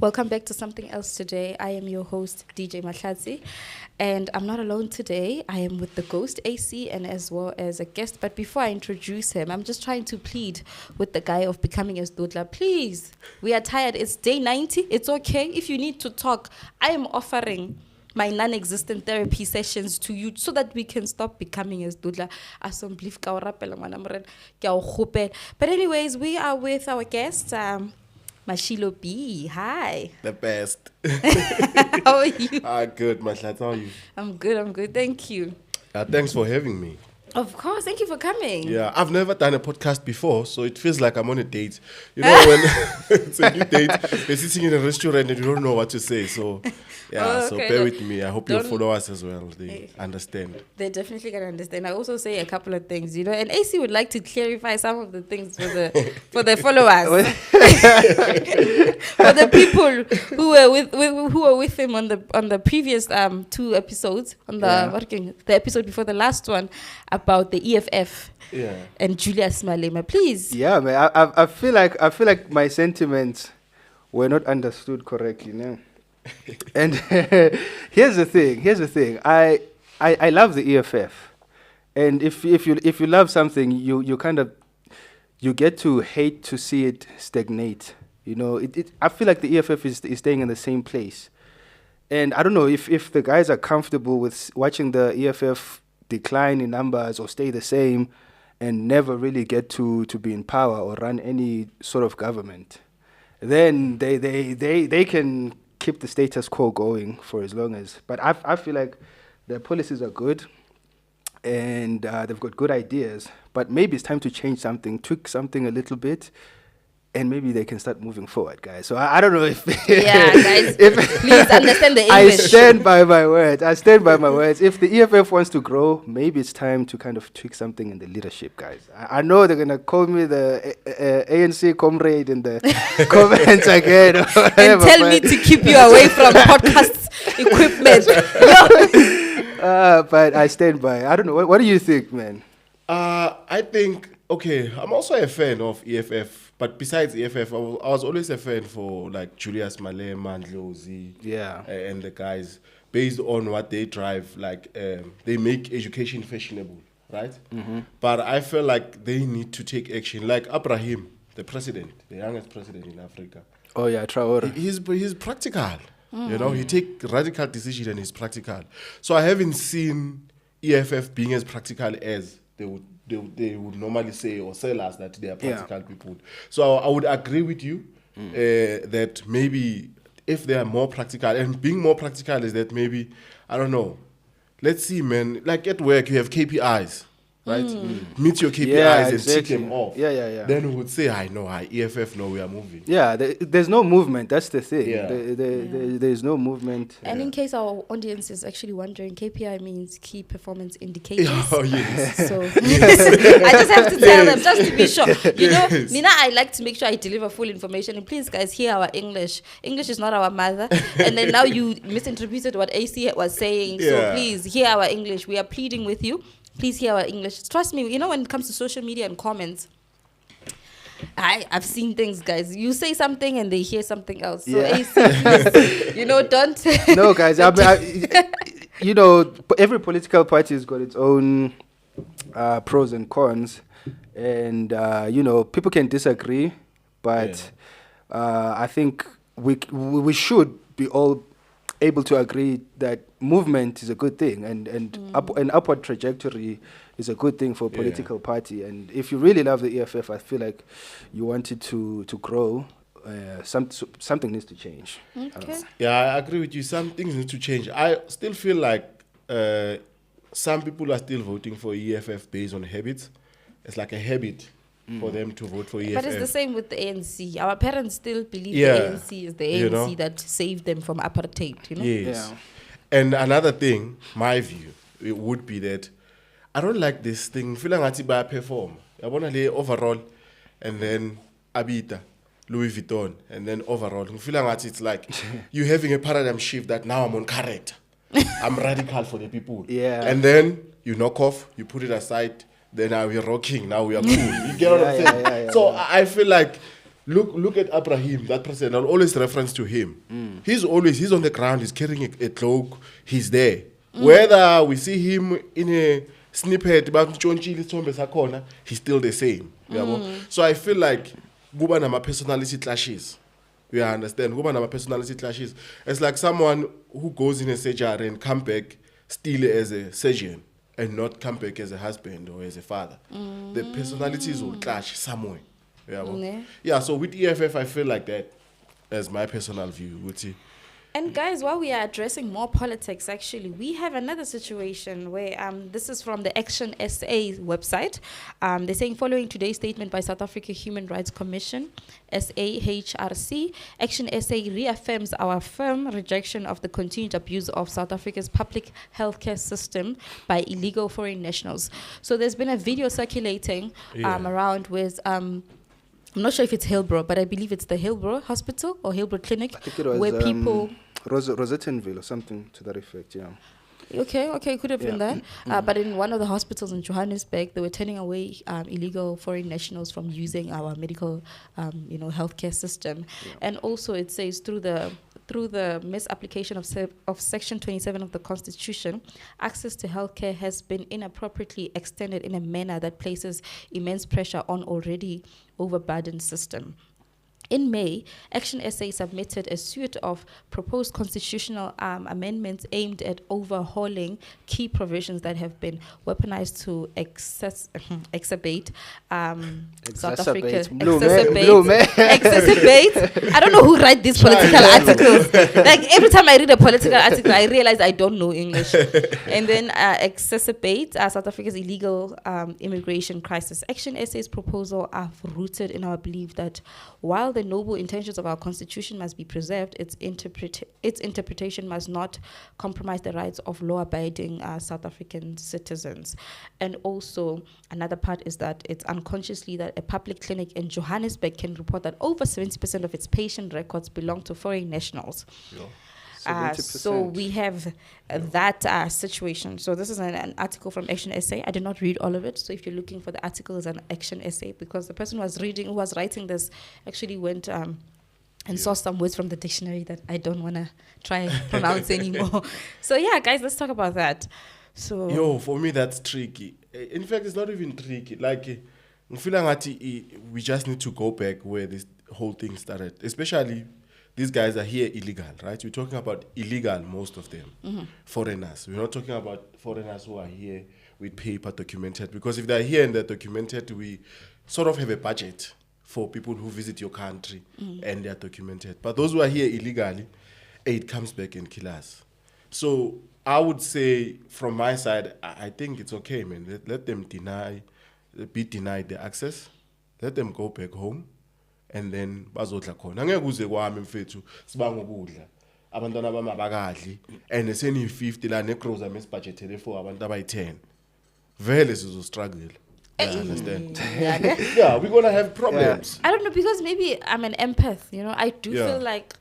Welcome back to Something Else Today. I am your host, DJ Mahlatse, and I'm not alone today. I am with the ghost AC and as well as a guest. But before I introduce him, I'm just trying to plead with the guy of becoming a Stodla. Please, we are tired. It's day 90. It's okay. If you need to talk, I am offering my non-existent therapy sessions to you so that we can stop becoming as Dudla. But anyways, we are with our guest, Mashilo B. Hi. The best. How are you? Good, Mahlatse. How are you? I'm good. Thank you. Thanks for having me. Of course. Thank you for coming. Yeah, I've never done a podcast before, so it feels like I'm on a date. You know, when it's a new date, we're sitting in a restaurant and you don't know what to say. So, yeah, so bear with me. I hope you'll follow us as well. They understand. They're definitely going to understand. I also say a couple of things, you know, and AC would like to clarify some of the things for the followers. For the people who were with him on the previous 2 episodes, on the episode before the last one, about the EFF and Julius Malema, please. Yeah, man. I feel like my sentiments were not understood correctly, you know. And here's the thing. I love the EFF, and if you love something, you kind of get to hate to see it stagnate. You know, I feel like the EFF is staying in the same place, and I don't know if the guys are comfortable with watching the EFF decline in numbers or stay the same and never really get to be in power or run any sort of government, then they can keep the status quo going for as long as. But I feel like their policies are good and they've got good ideas, but maybe it's time to change something, tweak something a little bit, and maybe they can start moving forward, guys. So I don't know if... Yeah, guys, please understand the English. I stand by my words. If the EFF wants to grow, maybe it's time to kind of tweak something in the leadership, guys. I know they're going to call me the ANC comrade in the comments again. And tell me to keep you away from podcast equipment. But I stand by. I don't know. What do you think, man? I think, I'm also a fan of EFF. But besides EFF, I was always a fan for like Julius Malema and Ndlozi, and the guys, based on what they drive. Like they make education fashionable, right? Mm-hmm. But I feel like they need to take action. Like Abraham, the president, the youngest president in Africa. Oh yeah, Traore. He's practical. You know, he take radical decision and he's practical. So I haven't seen EFF being as practical as they would normally say or sell us that they are practical people. So I would agree with you that maybe if they are more practical, and being more practical is that maybe, I don't know, let's see, man, like at work you have KPIs, right? Meet your KPIs and tick them off. Yeah. Then we would say, EFF, no, we are moving. Yeah, there's no movement. That's the thing. Yeah. There's no movement. And in case our audience is actually wondering, KPI means key performance indicators. Oh, yes. So I just have to tell them just to be sure. You know, Nina, I like to make sure I deliver full information. And please, guys, hear our English. English is not our mother. And then now you misinterpreted what AC was saying. So please hear our English. We are pleading with you. Please hear our English. Trust me, you know, when it comes to social media and comments, I've seen things, guys. You say something and they hear something else. So AC, please, you know, don't. No, guys. You know, every political party has got its own pros and cons, and you know, people can disagree, but I think we should be all able to agree that movement is a good thing, and an upward trajectory is a good thing for a political party. And if you really love the EFF, I feel like you want it to grow. Something needs to change. Okay. Yeah, I agree with you. Some things need to change. I still feel like some people are still voting for EFF based on habits. It's like a habit for them to vote for EFF. But it's the same with the ANC. Our parents still believe the ANC is the ANC that saved them from apartheid, you know? Yes. Yeah. And another thing, my view, it would be that I don't like this thing. Feel like I perform. I want to lay overall and then Abita, Louis Vuitton, and then overall. I feel like it's like you having a paradigm shift that now I'm on character. I'm radical for the people. Yeah. And then you knock off, you put it aside, then now we're rocking, now we are cool. You get what I'm saying? So I feel like Look at Abraham, that president. I'll always reference to him. He's on the ground. He's carrying a cloak. He's there. Whether we see him in a snippet about he's still the same. So I feel like kuba nama personality clashes. You understand? Kuba nama personality clashes. It's like someone who goes in a surgery and come back still as a surgeon and not come back as a husband or as a father. The personalities will clash somewhere. Yeah, so with EFF, I feel like that as my personal view. And guys, while we are addressing more politics, actually, we have another situation where this is from the Action SA website. They're saying, following today's statement by South Africa Human Rights Commission, SAHRC, Action SA reaffirms our firm rejection of the continued abuse of South Africa's public healthcare system by illegal foreign nationals. So there's been a video circulating around with... I'm not sure if it's Hillbrow, but I believe it's the Hillbrow Hospital or Hillbrow Clinic, I think it was, where people... Rosettenville or something to that effect, yeah. Okay, could have been that. But in one of the hospitals in Johannesburg, they were turning away illegal foreign nationals from using our medical, healthcare system. Yeah. And also it says through the misapplication of Section 27 of the Constitution, access to healthcare has been inappropriately extended in a manner that places immense pressure on already overburdened system. In May, Action SA submitted a suite of proposed constitutional amendments aimed at overhauling key provisions that have been weaponized to exacerbate South Africa. Exacerbate. I don't know who write these political articles. Like every time I read a political article, I realize I don't know English. And then exacerbate South Africa's illegal immigration crisis. Action SA's proposal are rooted in our belief that while the noble intentions of our constitution must be preserved, its interpretation must not compromise the rights of law-abiding South African citizens. And also, another part is that it's unconsciously that a public clinic in Johannesburg can report that over 70% of its patient records belong to foreign nationals. So we have that situation. So this is an article from Action SA. I did not read all of it. So if you're looking for the article, it's an Action SA, because the person who was writing this actually went and saw some words from the dictionary that I don't want to try and pronounce anymore. So yeah, guys, let's talk about that. So for me, that's tricky. In fact, it's not even tricky. Like, we just need to go back where this whole thing started, especially... These guys are here illegal, right? We're talking about illegal, most of them, foreigners. We're not talking about foreigners who are here with paper documented, because if they're here and they're documented, we sort of have a budget for people who visit your country and they're documented. But those who are here illegally, it comes back and kills us. So I would say, from my side, I think it's okay, man. Let them be denied the access. Let them go back home. And then bazodla khona angeke kuze kwami mfethu sibanga ukudla abantwana bami abakadli and eseni 50 la negroza mesibudgetele for abantu abayi10 vele sizo struggle. I understand. Yeah, we're gonna have problems. I don't know, because maybe I'm an empath, I do feel like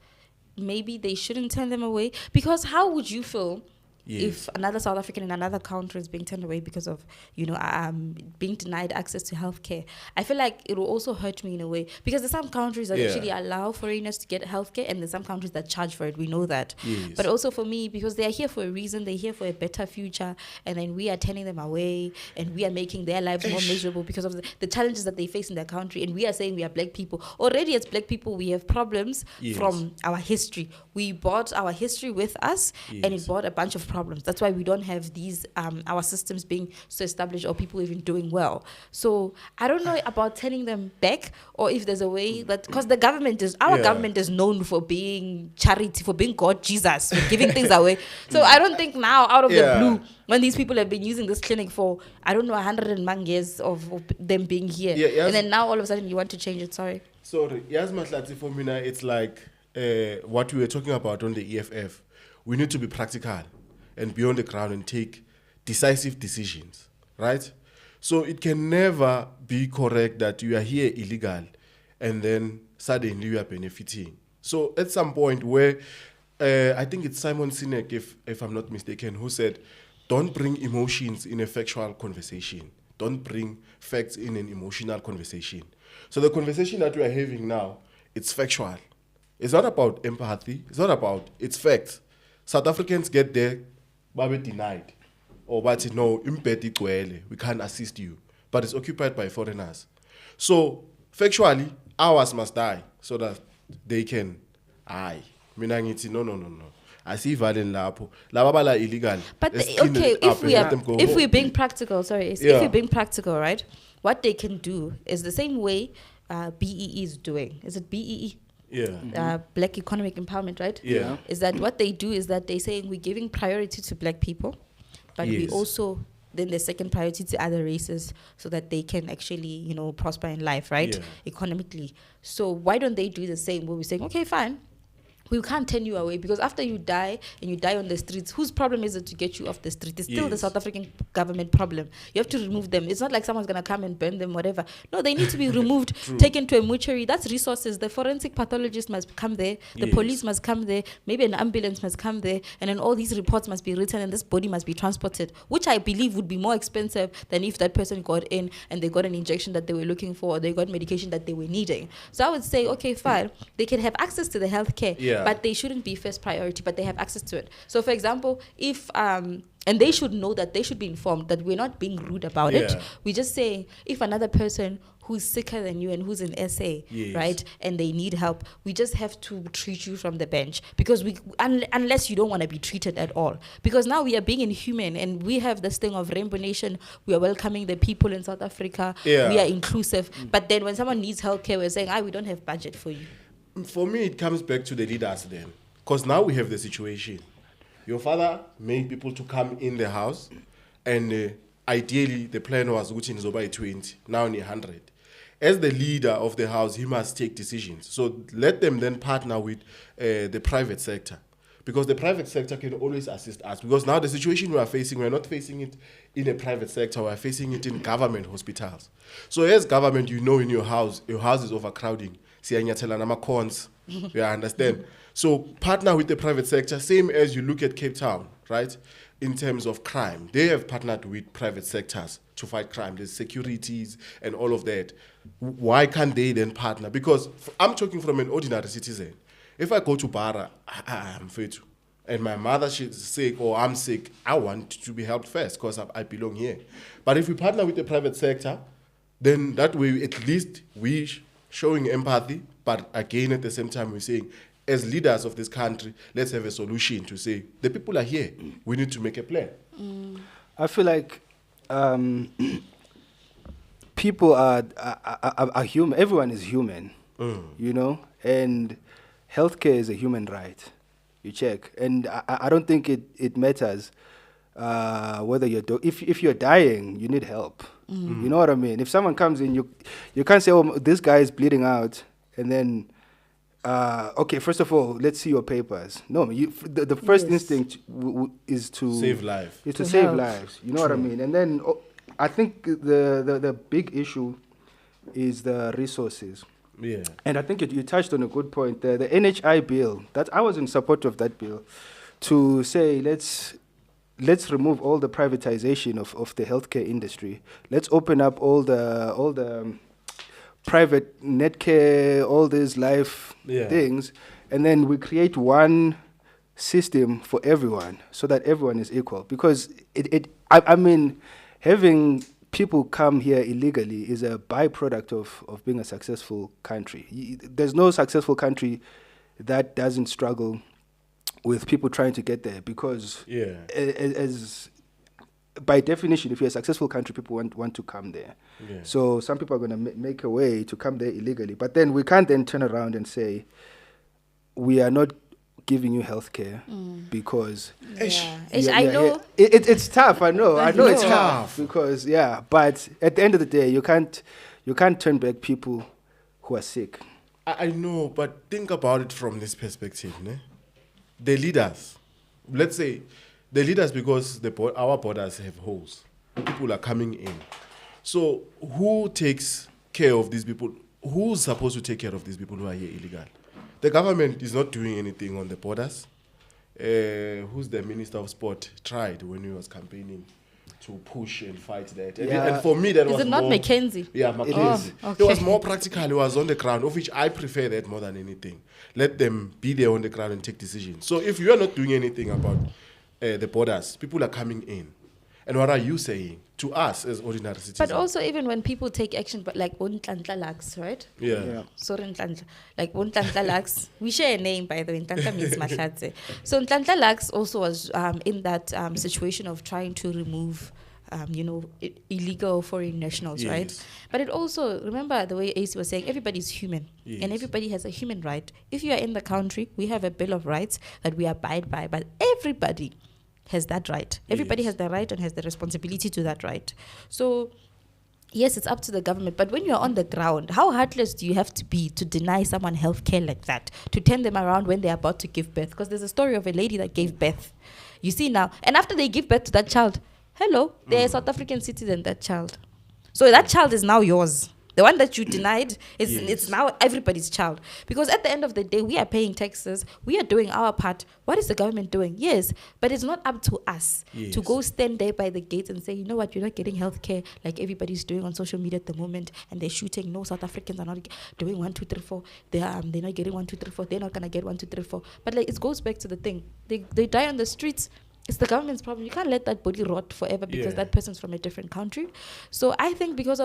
maybe they shouldn't turn them away, because how would you feel if another South African in another country is being turned away because of, being denied access to healthcare? I feel like it will also hurt me in a way, because there's some countries that actually allow foreigners to get healthcare, and there's some countries that charge for it. We know that. Yes. But also for me, because they are here for a reason, they're here for a better future, and then we are turning them away, and we are making their lives more miserable because of the challenges that they face in their country. And we are saying we are black people. Already as black people, we have problems from our history. We brought our history with us, and it brought a bunch of problems. That's why we don't have these our systems being so established, or people even doing well. So I don't know about turning them back, or if there's a way that, because the government is government is known for being charity, for being God, Jesus, for giving things away. So I don't think now, out of the blue, when these people have been using this clinic for 100 and man years of them being here, and then now all of a sudden you want to change it. Sorry, yes, Mahlatse, for me now, it's like what we were talking about on the EFF. We need to be practical and be on the ground and take decisive decisions, right? So it can never be correct that you are here illegal and then suddenly you are benefiting. So at some point where, I think it's Simon Sinek, if I'm not mistaken, who said, don't bring emotions in a factual conversation. Don't bring facts in an emotional conversation. So the conversation that we are having now, it's factual. It's not about empathy. It's facts. South Africans get there, but denied. Or but no, we can't assist you. But it's occupied by foreigners. So factually, ours must die so that they can. No. I see Valen Lapo. Lababala illegal. But if we're being practical, if we're being practical, right? What they can do is the same way BEE is doing. Is it BEE? Yeah. Black Economic Empowerment, right? Yeah. Is that what they do is that they're saying we're giving priority to black people, but we also then the second priority to other races so that they can actually, prosper in life, right? Yeah. Economically. So why don't they do the same where we're saying, okay, fine. We can't turn you away because after you die and you die on the streets, whose problem is it to get you off the street? It's still the South African government problem. You have to remove them. It's not like someone's going to come and burn them, whatever. No, they need to be removed, taken to a mortuary. That's resources. The forensic pathologist must come there. The police must come there. Maybe an ambulance must come there. And then all these reports must be written and this body must be transported, which I believe would be more expensive than if that person got in and they got an injection that they were looking for or they got medication that they were needing. So I would say, okay, fine. They can have access to the healthcare. But they shouldn't be first priority, but they have access to it. So, for example, if and they should know that they should be informed that we're not being rude about it. We just say if another person who's sicker than you and who's in SA, right, and they need help, we just have to treat you from the bench because unless you don't want to be treated at all. Because now we are being inhuman and we have this thing of Rainbow Nation. We are welcoming the people in South Africa. We are inclusive. But then when someone needs healthcare, we're saying, we don't have budget for you. For me, it comes back to the leaders then. Because now we have the situation. Your father made people to come in the house, and ideally the plan was which in Zoba 20, now in 100. As the leader of the house, he must take decisions. So let them then partner with the private sector. Because the private sector can always assist us. Because now the situation we are facing, we're not facing it in a private sector, we're facing it in government hospitals. So as government, in your house is overcrowding. You understand? So partner with the private sector, same as you look at Cape Town, right? In terms of crime, they have partnered with private sectors to fight crime. There's securities and all of that. Why can't they then partner? Because I'm talking from an ordinary citizen. If I go to Bara, I'm fit, and my mother she's sick or I'm sick, I want to be helped first because I belong here. But if we partner with the private sector, then that way at least we showing empathy, but again at the same time we're saying, as leaders of this country, let's have a solution to say, the people are here, we need to make a plan. I feel like people are human, everyone is human, and healthcare is a human right, you check. And I don't think it matters whether if you're dying, you need help. You know what I mean? If someone comes in, you can't say, oh, this guy is bleeding out, and then, okay, first of all, let's see your papers. No, the first instinct is to save life. Is to save lives. You know what I mean? And then I think the big issue is the resources. Yeah. And I think you touched on a good point there. The NHI bill, that I was in support of that bill, to say let's remove all the privatization of the healthcare industry. Let's open up all the private netcare, all these life things, and then we create one system for everyone so that everyone is equal. Because I mean, having people come here illegally is a byproduct of being a successful country. There's no successful country that doesn't struggle with people trying to get there, because as by definition, if you're a successful country, people want to come there. So some people are going to make a way to come there illegally, but then we can't then turn around and say we are not giving you healthcare because I know it's tough. I know it's tough because but at the end of the day, you can't turn back people who are sick. I know, but think about it from this perspective, ne? The leaders, let's say the leaders, because our borders have holes, people are coming in. So who takes care of these people? Who's supposed to take care of these people who are here illegal? The government is not doing anything on the borders. Who's the Minister of Sport tried when he was campaigning to push and fight that. And, Yeah. and for me, that Is was it not more, Mackenzie? Yeah, Mackenzie. Oh, It was okay. more practical. It was on the ground, of which I prefer that more than anything. Let them be there on the ground and take decisions. So if you are not doing anything about the borders, people are coming in. And what are you saying to us as ordinary citizens? But also, even when people take action, but like Nhlanhla Lax, right? Yeah. Sorry, Nhlanhla. Like Nhlanhla Lax, we share a name, by the way. Nhlanhla means Mahlatse. So Nhlanhla Lax also was in that situation of trying to remove, illegal foreign nationals, right? Yes. But it also, remember the way AC was saying, everybody's human. Yes. And everybody has a human right. If you are in the country, we have a Bill of Rights that we abide by, but everybody has that right. Everybody Yes. has the right and has the responsibility to that right. So, yes, it's up to the government. But when you're on the ground, how heartless do you have to be to deny someone healthcare like that? To turn them around when they're about to give birth? Because there's a story of a lady that gave birth. You see now. And after they give birth to that child, hello, they're a South African citizen, that child. So that child is now yours. The one that you denied, it's now everybody's child. Because at the end of the day, we are paying taxes. We are doing our part. What is the government doing? Yes, but it's not up to us to go stand there by the gate and say, you know what, you're not getting healthcare like everybody's doing on social media at the moment. And they're shooting. No, South Africans are not doing 1, 2, 3, 4. They're not getting 1, 2, 3, 4. They're not going to get 1, 2, 3, 4. But like, it goes back to the thing. They die on the streets. It's the government's problem. You can't let that body rot forever because that person's from a different country. So I think because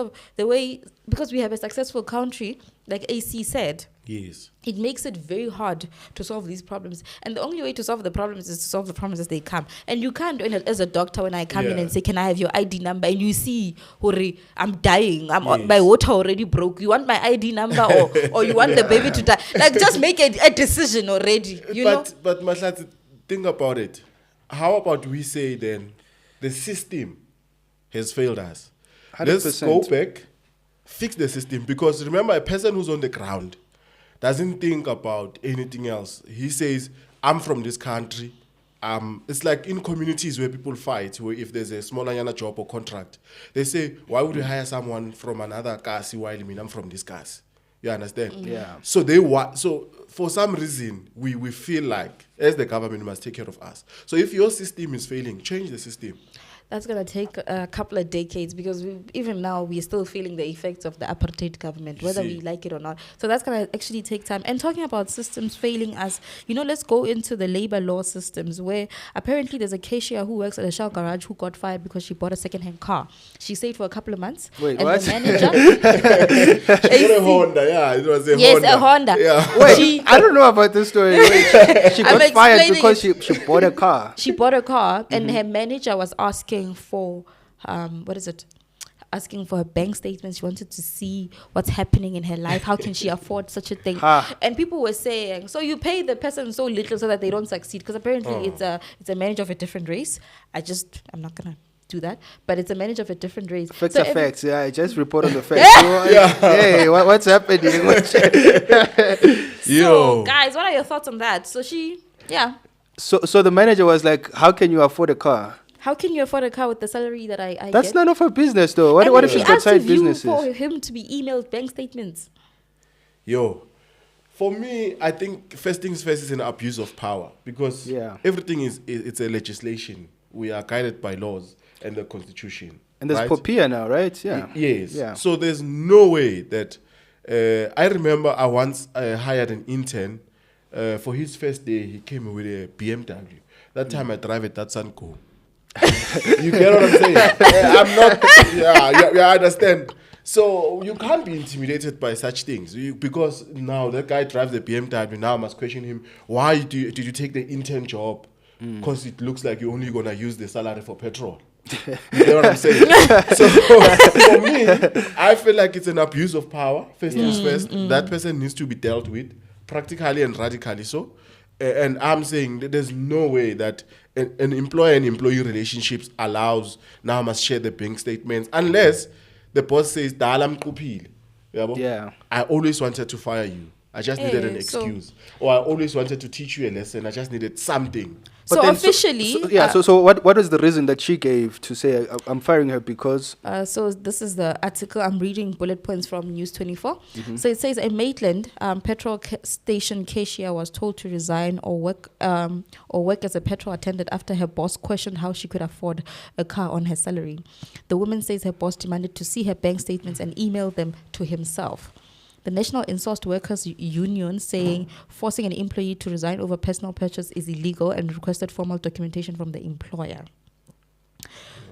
we have a successful country, like AC said, Yes. it makes it very hard to solve these problems. And the only way to solve the problems is to solve the problems as they come. And you can't, as a doctor, when I come in and say, can I have your ID number? And you see, Hori, I'm dying. My water already broke. You want my ID number or you want the baby to die? Like, just make a decision already, you know? But Mahlatse, think about it. How about we say then the system has failed us? 100%. Let's go back, fix the system. Because remember, a person who's on the ground doesn't think about anything else. He says, I'm from this country. It's like in communities where people fight, where if there's a small job or contract, they say, why would you hire someone from another kasi while I'm from this kasi? You understand? Yeah. So so for some reason we feel like as the government must take care of us. So if your system is failing, change the system. That's going to take a couple of decades because even now we're still feeling the effects of the apartheid government, whether we like it or not. So that's going to actually take time. And talking about systems failing us, let's go into the labor law systems where apparently there's a cashier who works at a Shell garage who got fired because she bought a second-hand car. She stayed for a couple of months. Wait, and what? the manager... She got a Honda, yeah. It was a Honda. Yes, a Honda. Yeah. Wait, I don't know about this story. Wait, she I'm got fired explaining because she bought a car. She bought a car and her manager was asking for asking for her bank statements. She wanted to see what's happening in her life. How can she afford such a thing? And people were saying, so you pay the person so little so that they don't succeed, because apparently it's a manager of a different race. I'm not gonna do that, but it's a manager of a different race. Facts are facts. Yeah, I just report on the facts. Hey, what's happening? So guys, what are your thoughts on that? So So the manager was like, how can you afford a car? How can you afford a car with the salary that I That's get? none of her business, though. What if she's got side businesses? For him to be emailed bank statements. For me, I think first things first is an abuse of power, because everything it's a legislation. We are guided by laws and the constitution. And there's Popia now, right? Yeah. Yes. Yeah. So there's no way that I remember I once hired an intern. For his first day, he came with a BMW. That time I drive a Datsun Go. You get what I'm saying? I'm not. I understand. So you can't be intimidated by such things, because now that guy drives a BMW. Now I must question him. Why did you take the intern job? Because it looks like you're only gonna use the salary for petrol. You know what I'm saying? So for me, I feel like it's an abuse of power. First things first, that person needs to be dealt with practically and radically. So, and I'm saying that there's no way that an employer and employee relationships allows now must share the bank statements unless the boss says, "Dalam kupil." Yeah. I always wanted to fire you. I just needed an so- excuse. Or I always wanted to teach you a lesson. I just needed something. So then officially, so what was the reason that she gave to say I'm firing her because so this is the article I'm reading, bullet points from News 24. Mm-hmm. So it says a Maitland petrol station cashier was told to resign or work as a petrol attendant after her boss questioned how she could afford a car on her salary. The woman says her boss demanded to see her bank statements and email them to himself. The National Insourced Workers Union saying forcing an employee to resign over personal purchase is illegal and requested formal documentation from the employer.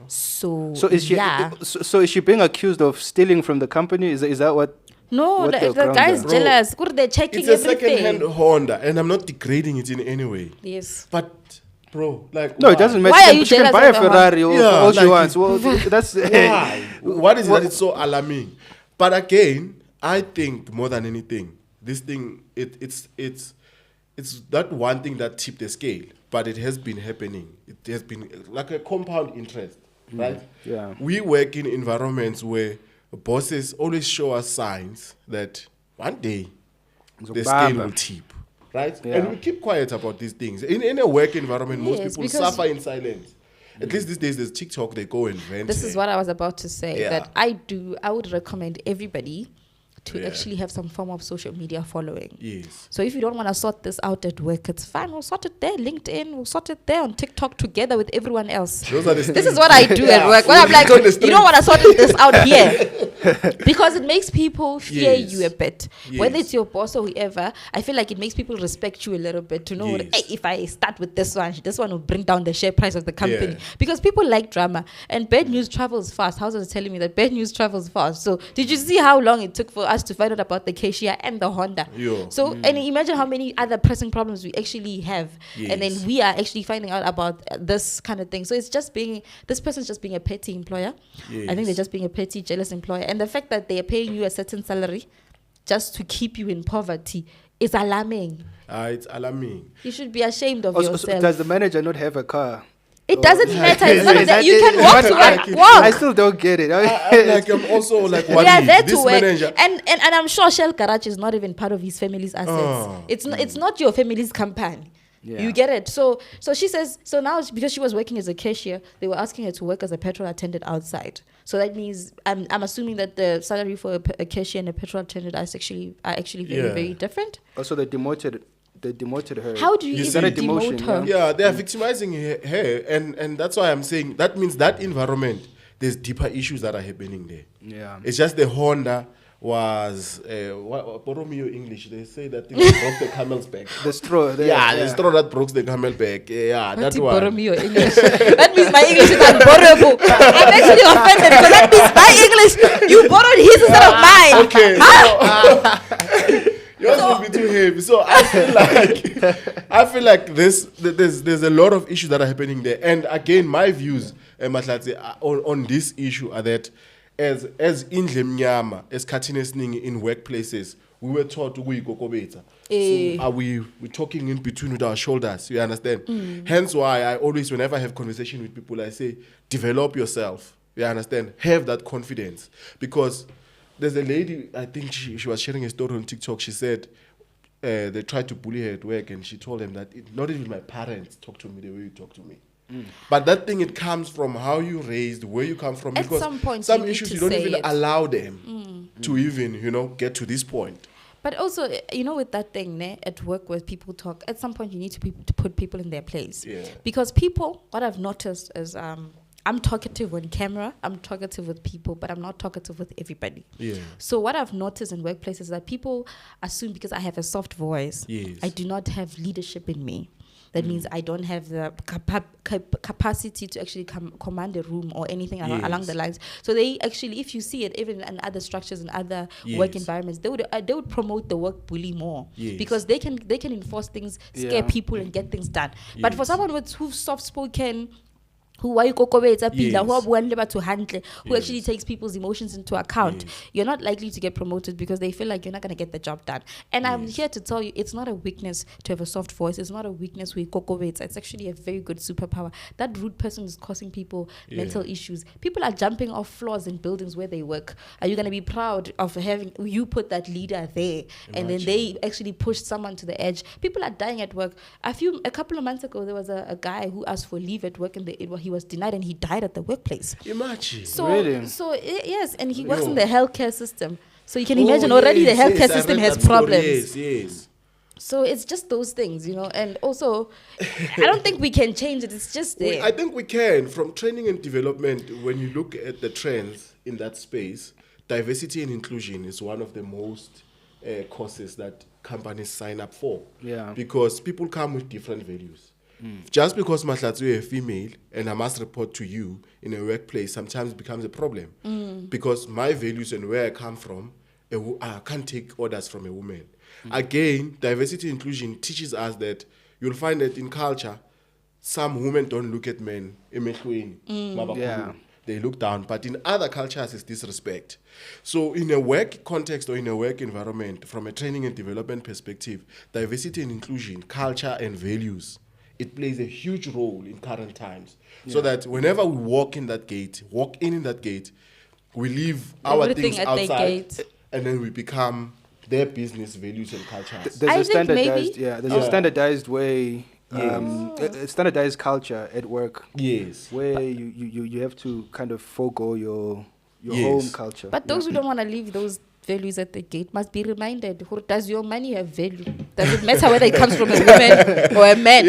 So is she so is she being accused of stealing from the company? Is that what? No, what the grounds guy's are? jealous. They're checking It's a everything. second-hand Honda, and I'm not degrading it in any way. Yes. But, bro, like, No, why? it doesn't matter. Why are you She can jealous buy a of the Ferrari or Yeah, all she like wants. Well, that's Why? What is it that it's so alarming? But again, I think more than anything, this thing it's that one thing that tipped the scale, but it has been happening. It has been like a compound interest, right? Yeah. We work in environments where bosses always show us signs that one day the scale will tip, right? Yeah. And we keep quiet about these things. In a work environment, most Yes, people because- suffer in silence. At least these days, there's TikTok, they go and vent. This is what I was about to say. Yeah. That I would recommend everybody to Yeah. actually have some form of social media following. Yes. So if you don't want to sort this out at work, it's fine. We'll sort it there. LinkedIn, we'll sort it there on TikTok together with everyone else. Those are the This is streets. what I do at Yeah. work. When I'm like, On the you don't want to sort this out here. street. Because it makes people fear Yes. you a bit. Whether Yes. it's your boss or whoever, I feel like it makes people respect you a little bit to know, Yes. that, hey, if I start with this one will bring down the share price of the company. Yeah. Because people like drama. And bad news travels fast. House was telling me that bad news travels fast. So did you see how long it took for us to find out about the Cashier and the Honda? Yo. So, and imagine how many other pressing problems we actually have. And then Yes. we are actually finding out about this kind of thing. So it's just this person's just being a petty employer. I think they're Yes. just being a petty, jealous employer. And the fact that they are paying you a certain salary just to keep you in poverty is alarming. It's alarming. You should be ashamed of Also, yourself. does the manager not have a car? It doesn't matter. It's Is not that- that you is can that- walk to like- work. Walk. I still don't get it. I'm also like, We what are is there this to work, manager? and I'm sure Shell Garage is not even part of his family's assets. Oh. It's not your family's company. Yeah. You get it. So she says. So now because she was working as a cashier, they were asking her to work as a petrol attendant outside. So that means I'm assuming that the salary for a cashier and a petrol attendant are actually very Yeah. very different. Also, they demoted her. How do you You even see- demote her? Yeah, they are victimizing her, and that's why I'm saying that means that environment, there's deeper issues that are happening there. Yeah. It's just the Honda was borrow me your English. They say that thing that broke the camel's back. The straw. The straw that broke the camel back. Yeah, that What's one. borrow me your English? That means my English is unborrowable. I'm actually offended because that means my English, you borrowed his instead of mine. Okay. So, yours will be too heavy. So I feel like there's a lot of issues that are happening there. And again, my views, Mahlatse, on this issue are that as indle mnyama, as esiningi in workplaces, we were taught to ukuyigokobetha. So are we're talking in between with our shoulders, you understand? Hence why I always, whenever I have conversation with people, I say, develop yourself, you understand? Have that confidence. Because there's a lady, I think she was sharing a story on TikTok. She said they tried to bully her at work, and she told them that not even my parents talk to me the way you talk to me. But that thing, it comes from how you raised, where you come from. At Because some point some you need issues to you don't say even it. allow them to even, get to this point. But also, with that thing at work where people talk, at some point you need to put people in their place. Yeah. Because people, what I've noticed is I'm talkative on camera, I'm talkative with people, but I'm not talkative with everybody. Yeah. So what I've noticed in workplaces is that people assume because I have a soft voice, Yes. I do not have leadership in me. That means I don't have the capacity to actually command a room or anything along the lines. So they actually, if you see it, even in other structures and other work Yes. environments, they would promote the work bully more Yes. because they can enforce things, scare Yeah. people, and get things done. But for Yes. someone who's soft spoken, who are you kokobetsa pila, Yes. who actually takes people's emotions into account, you're not likely to get promoted because they feel like you're not going to get the job done. And I'm here to tell you, it's not a weakness to have a soft voice. It's not a weakness with kokobetsa. It's actually a very good superpower. That rude person is causing people mental issues. People are jumping off floors in buildings where they work. Are you going to be proud of having you put that leader there? And then they actually pushed someone to the edge. People are dying at work. A couple of months ago, there was a guy who asked for leave at work, and he was denied, and he died at the workplace. Imagine. So, Really? Yes, and he works in the healthcare system. So you can imagine already the healthcare system has problems. Yes. So it's just those things, and also, I don't think we can change it. It's just there. I think we can. From training and development, when you look at the trends in that space, diversity and inclusion is one of the most courses that companies sign up for. Yeah. Because people come with different values. Just because Mahlatse is a female and I must report to you in a workplace sometimes becomes a problem. Because my values and where I come from, I can't take orders from a woman. Again, diversity and inclusion teaches us that you'll find that in culture, some women don't look at men. Yeah. They look down. But in other cultures, it's disrespect. So in a work context or in a work environment, from a training and development perspective, diversity and inclusion, culture and values, it plays a huge role in current times. So that whenever we walk in that gate, we leave our Everything things at the outside, gate. and then we become their business values and cultures. There's I a think maybe- standardized, there's a standardized way, a standardized culture at work. Yes. Where you have to kind of forego your Yes. home culture. But those who don't want to leave those values at the gate must be reminded, does your money have value? Does it matter whether it comes from a woman or a man?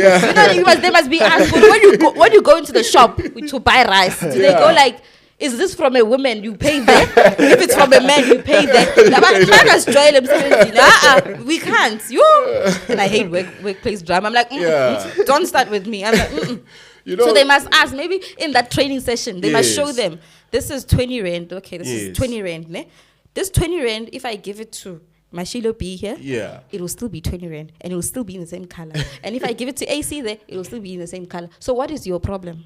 They must be asked, when you go into the shop to buy rice, do they go like, is this from a woman? You pay that. If it's from a man, you pay that. We can't. And I hate workplace drama. I'm like, don't start with me. I'm like, so they must ask, maybe in that training session, they must show them, this is 20 rand. Okay, this is 20 rand. Ne? This 20 rand, if I give it to Mashilo B here, it will still be 20 rand, and it will still be in the same color. And if I give it to AC there, it will still be in the same color. So what is your problem?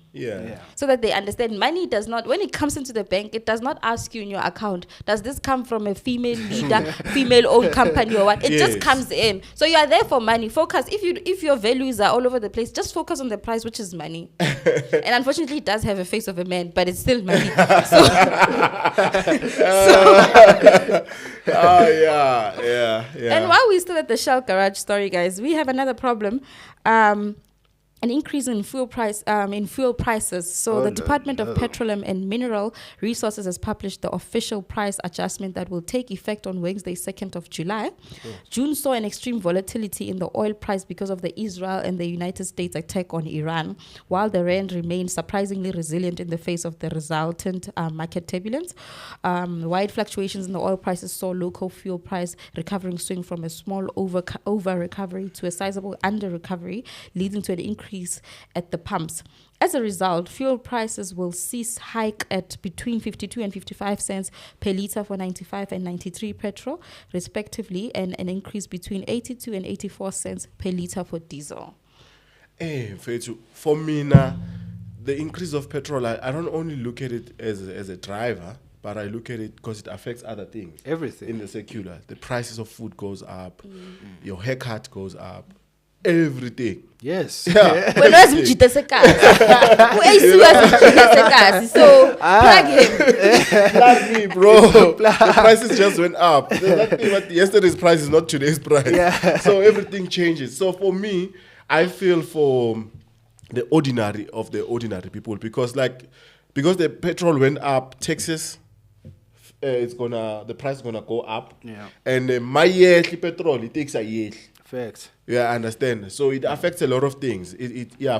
So that they understand money does not, when it comes into the bank, it does not ask you in your account, does this come from a female leader, female-owned company or what? It just comes in. So you are there for money. Focus. If your values are all over the place, just focus on the price, which is money. And unfortunately, it does have a face of a man, but it's still money. And while we're still at the Shell Garage story, guys, we have another problem. An increase in fuel prices. So the Department of Petroleum and Mineral Resources has published the official price adjustment that will take effect on Wednesday, 2nd of July. June saw an extreme volatility in the oil price because of the Israel and the United States attack on Iran, while the rand remained surprisingly resilient in the face of the resultant market turbulence. Wide fluctuations in the oil prices saw local fuel price recovering swing from a small over recovery to a sizable under recovery, leading to an increase at the pumps. As a result, fuel prices will cease hike at between 52 and 55 cents per litre for 95 and 93 petrol, respectively, and an increase between 82 and 84 cents per litre for diesel. For me now, the increase of petrol, I don't only look at it as a driver, but I look at it because it affects other things. Everything. In the secular. The prices of food goes up, your haircut goes up, everything. Yes. Yeah. So plug him. Plug me, bro. The prices just went up. That means what yesterday's price is not today's price. Yeah. So everything changes. So for me, I feel for the ordinary of the ordinary people because the petrol went up, Texas, the price is gonna go up. Yeah. And my yearly petrol, it takes a year. Facts. Yeah, I understand. So it affects a lot of things.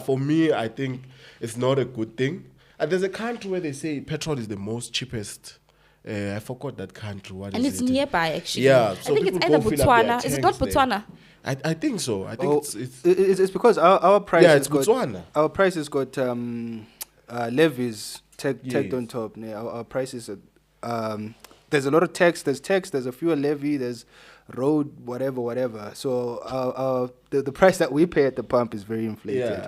For me, I think it's not a good thing. And there's a country where they say petrol is the most cheapest. I forgot that country. And it's nearby, actually. Yeah. So I think it's either Botswana. Is it not Botswana? I think so. I think it's because our price it's Botswana. Our price has got levies tagged on top. Our prices there's a lot of tax. There's a fuel levy. There's road, whatever. So the price that we pay at the pump is very inflated.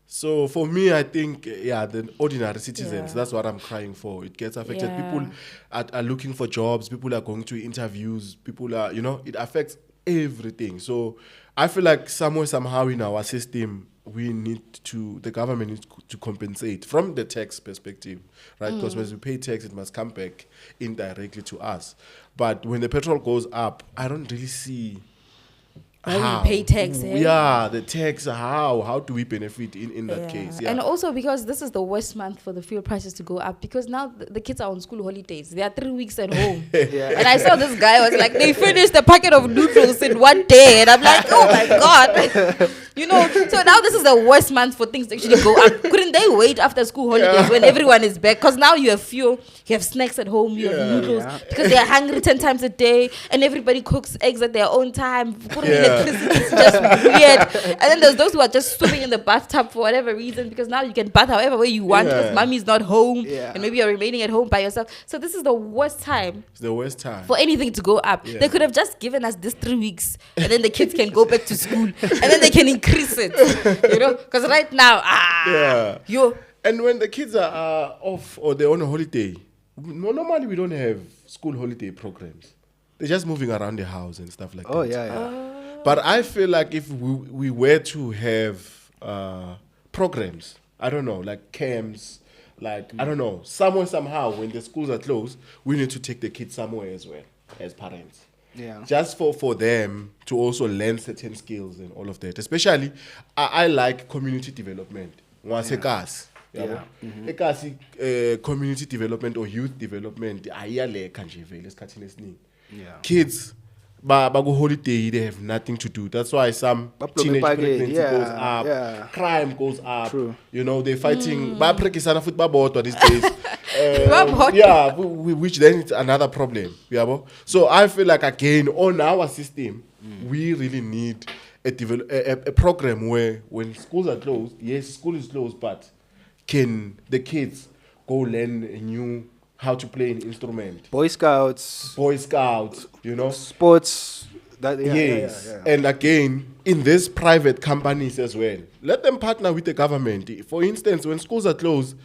So for me, I think, the ordinary citizens, Yeah. that's what I'm crying for. It gets affected. Yeah. People are looking for jobs. People are going to interviews. People are, it affects everything. So I feel like somewhere, somehow in our system, the government needs to compensate from the tax perspective, right? Because when we pay tax, it must come back indirectly to us. But when the petrol goes up, I don't really see Why we pay tax, eh? Yeah, the tax, how do we benefit in that case? Yeah. And also because this is the worst month for the fuel prices to go up, because now the kids are on school holidays. They are 3 weeks at home. And I saw this guy was like, they finished a packet of noodles in one day. And I'm like, oh my God. So now this is the worst month for things to actually go up. Couldn't they wait after school holidays when everyone is back? Because now you have fuel, you have snacks at home, you have noodles, because they are hungry 10 times a day, and everybody cooks eggs at their own time. It's just weird. And then there's those who are just swimming in the bathtub for whatever reason, because now you can bath however way you want because mommy's not home and maybe you're remaining at home by yourself. So this is the worst time. It's the worst time For anything to go up. They could have just given us this 3 weeks and then the kids can go back to school and then they can increase it. Because right now, And when the kids are off or they're on a holiday, normally we don't have school holiday programs. They're just moving around the house and stuff like that. But I feel like if we were to have programs, I don't know, like camps, like, I don't know, somewhere, somehow, when the schools are closed, we need to take the kids somewhere as well, as parents. Yeah. Just for them to also learn certain skills and all of that. Especially, I like community development. Community development or youth development, kids, go holiday, they have nothing to do. That's why some teenage pregnancy goes up, crime goes up. True. They're fighting. Football these days. Which then it's another problem. So I feel like, again, on our system, we really need a program where when schools are closed, yes, school is closed, but can the kids go learn how to play an instrument? Boy Scouts, sports. And again, in these private companies as well, let them partner with the government. For instance, when schools are closed,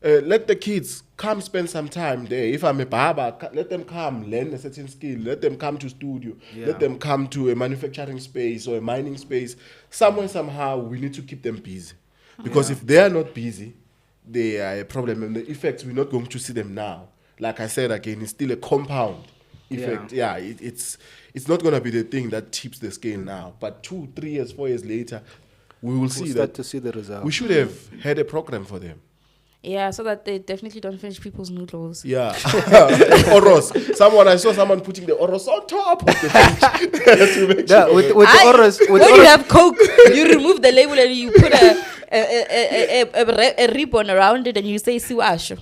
let the kids come spend some time there. If I'm a barber, let them come learn a certain skill. Let them come to studio. Let them come to a manufacturing space or a mining space. Somewhere, somehow, we need to keep them busy. Because if they are not busy, they are a problem. And the effects, we're not going to see them now. Like I said again, it's still a compound effect. It's not going to be the thing that tips the scale now. But 2, 3 years, 4 years later, we'll start to see the result. We should have had a program for them. Yeah, so that they definitely don't finish people's noodles. Yeah. Oros. I saw someone putting the Oros on top of the dish. When you have Coke, you remove the label and you put a ribbon around it and you say Siwasho.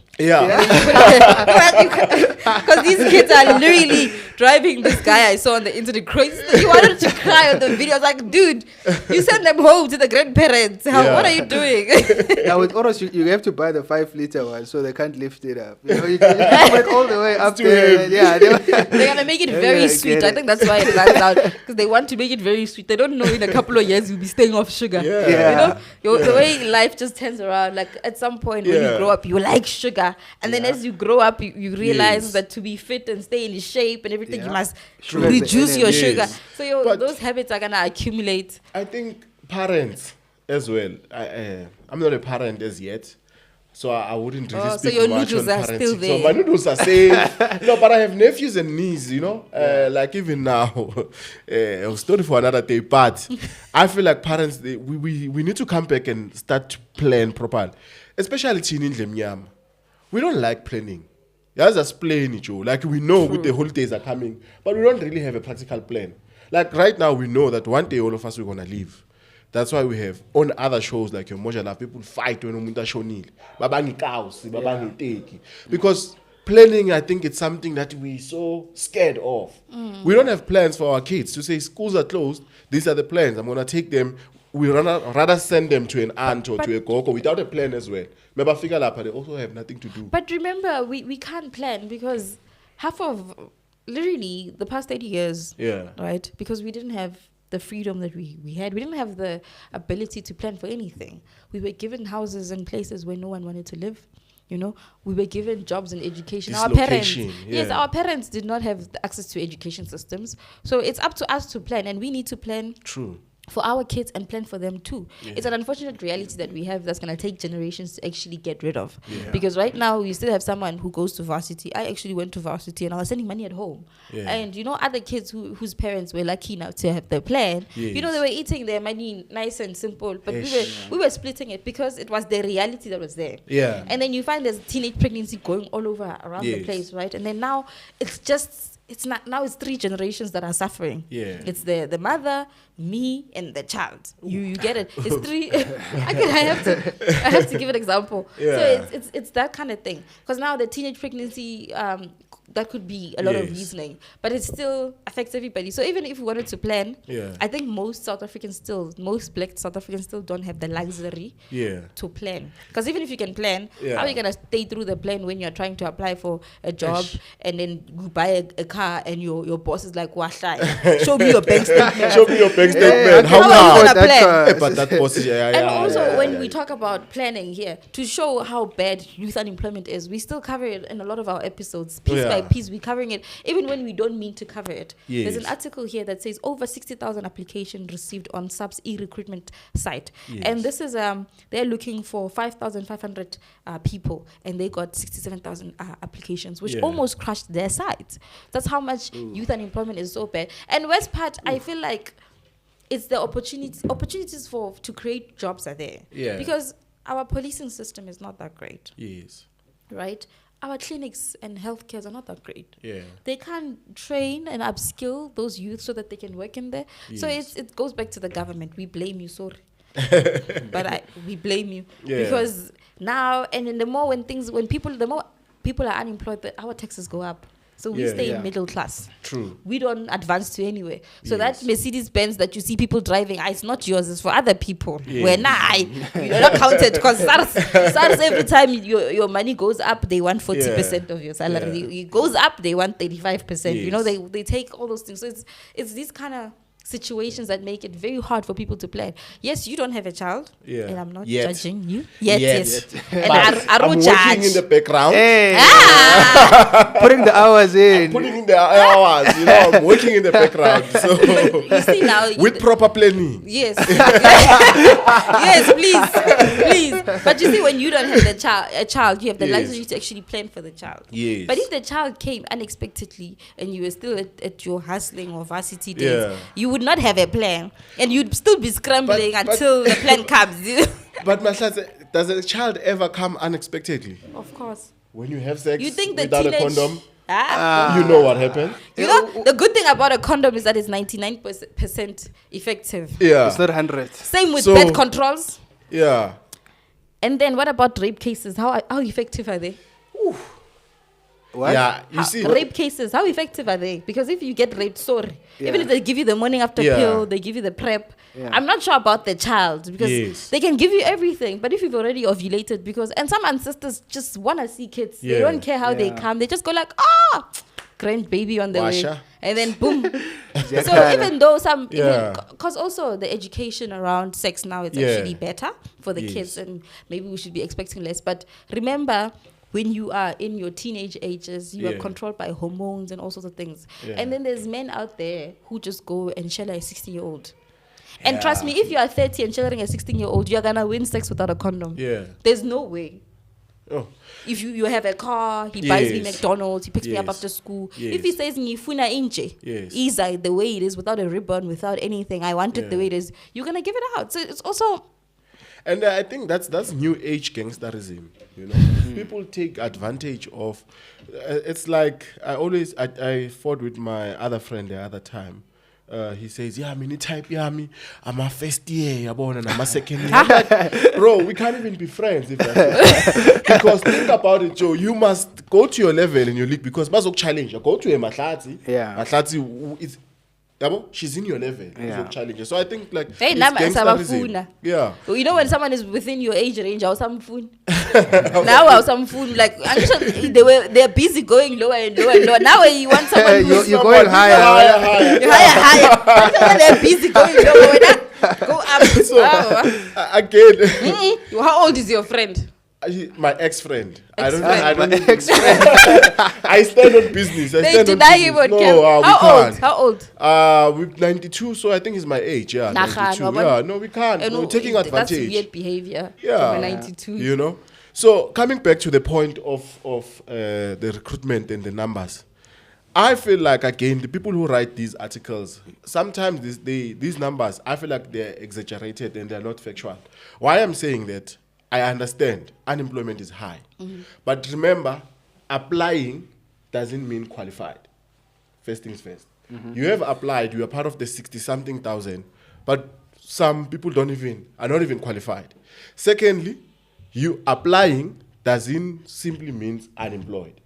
Because these kids are literally driving this guy I saw on the internet crazy. He wanted to cry on the video. I was like, dude, you send them home to the grandparents. What are you doing? Now with Oros, you have to buy the 5-liter one so they can't lift it up. You can put it all the way up there. They're going to make it very sweet. I think that's why it runs out. Because they want to make it very sweet. They don't know in a couple of years you'll be staying off sugar. The way life just turns around. Like at some point when you grow up, you like sugar. And then as you grow up, you realize that to be fit and stay in shape and everything, you must reduce your sugar. So those habits are going to accumulate. I think parents as well. I'm not a parent as yet. So I wouldn't really speak so your much noodles on are parenting. still there. So my noodles are safe. No, but I have nephews and nieces, like even now. A story for another day. But I feel like parents, we need to come back and start to plan properly. Especially in Lemnyama. We don't like planning. That's just plain, like we know with the holidays are coming, but we don't really have a practical plan. Like right now, we know that one day all of us we're gonna leave. That's why we have on other shows like your Moja Love, people fight when umuntu shonile. Babangi cows, babangi teki. Because planning, I think it's something that we're so scared of. We don't have plans for our kids to say schools are closed. These are the plans. I'm gonna take them. We rather send them to an aunt or to a gogo without a plan as well. Remember, figure out they also have nothing to do. But remember, we can't plan because half of literally the past 30 years, right? Because we didn't have the freedom that we had. We didn't have the ability to plan for anything. We were given houses and places where no one wanted to live. You know, we were given jobs and education. Our parents, yes, our parents did not have the access to education systems. So it's up to us to plan, and we need to plan. True. For our kids and plan for them too. Yeah. It's an unfortunate reality that we have that's going to take generations to actually get rid of. Yeah. Because right now we still have someone who goes to varsity. I actually went to varsity and I was sending money at home. Yeah. And you know, other kids whose parents were lucky enough to have their plan, you know, they were eating their money nice and simple. But we were splitting it because it was the reality that was there. Yeah. And then you find there's teenage pregnancy going all over around the place, right? And then now it's not now it's 3 generations that are suffering. Yeah. It's the mother, me, and the child. You get it. It's 3. I have to give an example. Yeah. So it's that kind of thing. Because now the teenage pregnancy, that could be a lot of reasoning, but it still affects everybody. So even if we wanted to plan, I think most black South Africans still don't have the luxury to plan. Because even if you can plan, how are you gonna stay through the plan when you're trying to apply for a job and then you buy a car and your boss is like, "Wahlai, show me your bank statement." Show me your bank statement. How are you gonna plan? But that boss, And also, when we talk about planning here, to show how bad youth unemployment is, we still cover it in a lot of our episodes, piece by piece. We're covering it, even when we don't mean to cover it. There's an article here that says over 60,000 applications received on SAPS e-recruitment site. And this is, they're looking for 5,500 people, and they got 67,000 applications, which almost crushed their site. That's how much youth unemployment is so bad. And worst part, I feel like it's the opportunities to create jobs are there. Because our policing system is not that great. Right? Our clinics and healthcare are not that great. They can't train and upskill those youth so that they can work in there. So it goes back to the government. We blame you, sorry. But we blame you. Because now, and in the more people are unemployed, our taxes go up. So we stay in middle class. True. We don't advance to anywhere. So that Mercedes-Benz that you see people driving, it's not yours, it's for other people. Where you're not counted, because SARS every time your money goes up, they want 40% of your salary. It goes up, they want 35%. You know, they take all those things. So it's these kind of situations that make it very hard for people to plan. Yes, you don't have a child, and I'm not judging you. Yes. And I'm working in the background. Putting the hours in. You know, I'm working in the background. So you see now, with proper planning. Yes. Yes, please. But you see, when you don't have a child, you have the luxury to actually plan for the child. But if the child came unexpectedly and you were still at your hustling or varsity days, you would not have a plan, and you'd still be scrambling until the plan comes. But Mahlatse, does a child ever come unexpectedly? Of course. When you have sex You think without a condom, you know what happened. You know, the good thing about a condom is that it's 99% effective. It's not 100. Same with birth controls. And then what about rape cases? How effective are they? What? Yeah, you see, rape cases, how effective are they? Because if you get raped, even if they give you the morning after pill, they give you the prep. I'm not sure about the child, because they can give you everything, but if you've already ovulated, and some ancestors just want to see kids, they don't care how they come, they just go like, grandbaby on the way, and then boom. So even though because also the education around sex now is actually better for the kids, and maybe we should be expecting less. But remember, when you are in your teenage ages, you are controlled by hormones and all sorts of things. And then there's men out there who just go and share a 16-year-old. And trust me, if you are 30 and sharing a 16-year-old, you're going to win sex without a condom. There's no way. If you have a car, he buys me McDonald's, he picks me up after school. If he says, Ngifuna inche, Isa, the way it is, without a ribbon, without anything, I want it the way it is, you're going to give it out. So it's also... And I think that's new age gangsterism. You know, people take advantage of. It's like I fought with my other friend the other time. He says, me type me. I'm a first year, and I'm a second year. I'm like, bro, we can't even be friends if that's because think about it, Joe. You must go to your level in your league, because Mazok challenge. Go to a Mahlatse. Mahlatse is. She's in your level. So I think like you know, when someone is within your age range, or some phone. Now some food like actually they're busy going lower and lower and lower. Now when you want someone who's You're going higher. You're higher. Actually, they're busy going lower. When go up. So, again, How old is your friend? my ex-friend. I don't. Ex-friend. I stand on business. I They stand on deny him business. on No, camera. we can't. How old? We're 92, so I think he's my age. Yeah, Nah, 92. no, but- Yeah, no, we can't. We're taking That's advantage. weird behavior. Yeah. From a 92. You know. So coming back to the point of the recruitment and the numbers, I feel like again the people who write these articles sometimes these numbers I feel like they're exaggerated and they're not factual. Why I'm saying that, I understand unemployment is high, but remember, applying doesn't mean qualified. First things first. You have applied, you are part of the 60-something thousand, but some people are not even qualified. Secondly, you applying doesn't simply mean unemployed.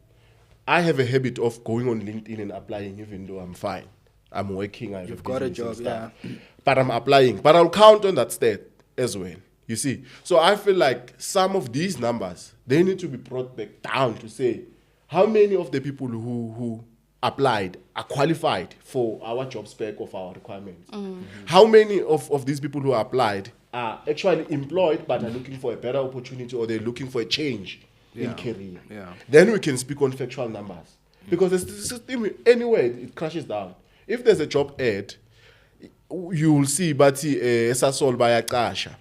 I have a habit of going on LinkedIn and applying even though I'm fine. I'm working, I have You've got a business and job, stuff. But I'm applying. But I'll count on that stat as well. You see? So I feel like some of these numbers, they need to be brought back down to say how many of the people who applied are qualified for our job spec of our requirements. How many of these people who applied are actually employed but are looking for a better opportunity or they're looking for a change in career. Yeah. Then we can speak on factual numbers. Because the system, anyway, it crashes down. If there's a job ad, you will see bathi esasol bayaqasha.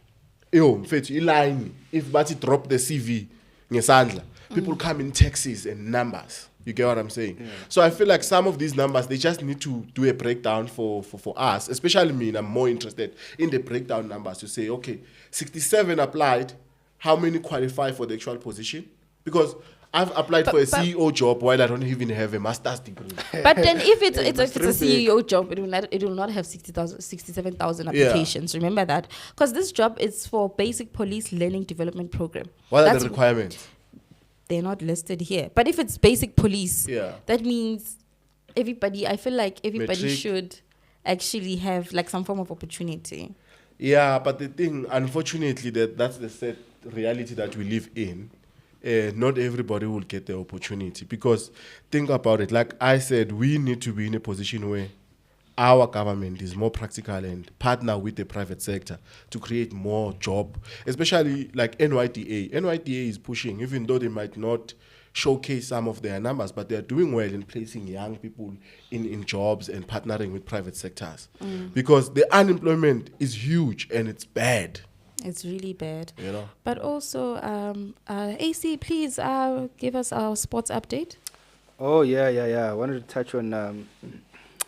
Mfethu iline if bathi drop the CV ngesandla, people come in taxis and numbers. You get what I'm saying? Yeah. So I feel like some of these numbers, they just need to do a breakdown for us, especially me, and I'm more interested in the breakdown numbers to say, okay, 67 applied, how many qualify for the actual position? Because I've applied for a CEO job while I don't even have a master's degree. But then if it's a CEO job, it will not have 67,000 applications. Remember that? Because this job is for basic police learning development program. What are the requirements? They're not listed here. But if it's basic police, that means I feel like everybody should actually have like some form of opportunity. Yeah, but the thing, unfortunately, that's the sad reality that we live in. Not everybody will get the opportunity because think about it. Like I said, we need to be in a position where our government is more practical and partner with the private sector to create more job, especially like NYDA. NYDA is pushing, even though they might not showcase some of their numbers, but they're doing well in placing young people in jobs and partnering with private sectors because the unemployment is huge and it's bad. It's really bad. You know. But also, AC, please give us our sports update. Oh, yeah. I wanted to touch on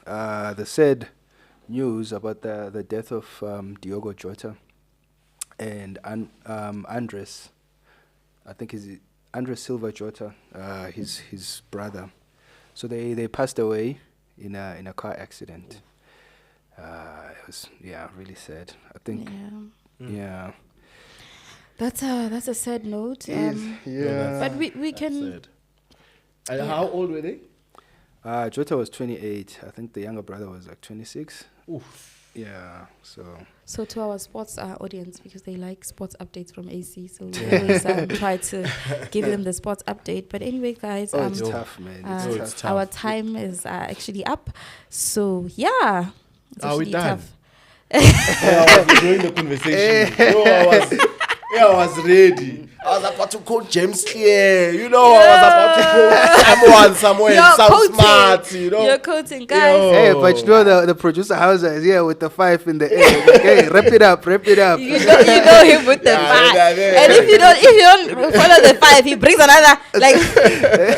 the sad news about the death of Diogo Jota and Andres. I think is Andres Silva Jota, his brother. So they passed away in a car accident. It was really sad. I think. Yeah. That's a sad note. But we can. And how old were they? Jota was 28. I think the younger brother was like 26. Oof. Yeah. So to our sports audience, because they like sports updates from AC, so we always try to give them the sports update. But anyway, guys, it's tough, man. It's tough. Our time is actually up. So yeah, it's Are we done? tough. I was enjoying the conversation. I was ready. I was about to quote James Clear. I was about to quote someone somewhere. Sound smart. You're quoting, guys. Hey, but the producer Hauser is here with the 5 in the air. Like, hey, wrap it up. You know him with the 5. And if you don't follow the 5, he brings another. Like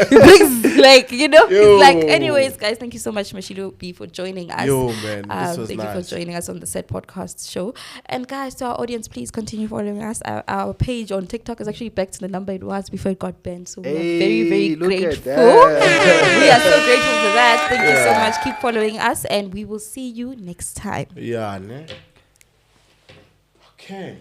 he brings It's like. Anyways, guys, thank you so much, Mashilo B, for joining us. Man, this was thank you for joining us on the Set Podcast show. And guys, to our audience, please continue following us. Our page on TikTok is actually back to the number it was before it got banned. So we are very, very grateful. We are so grateful for that. Thank you so much. Keep following us and we will see you next time. Yeah, ne? Okay.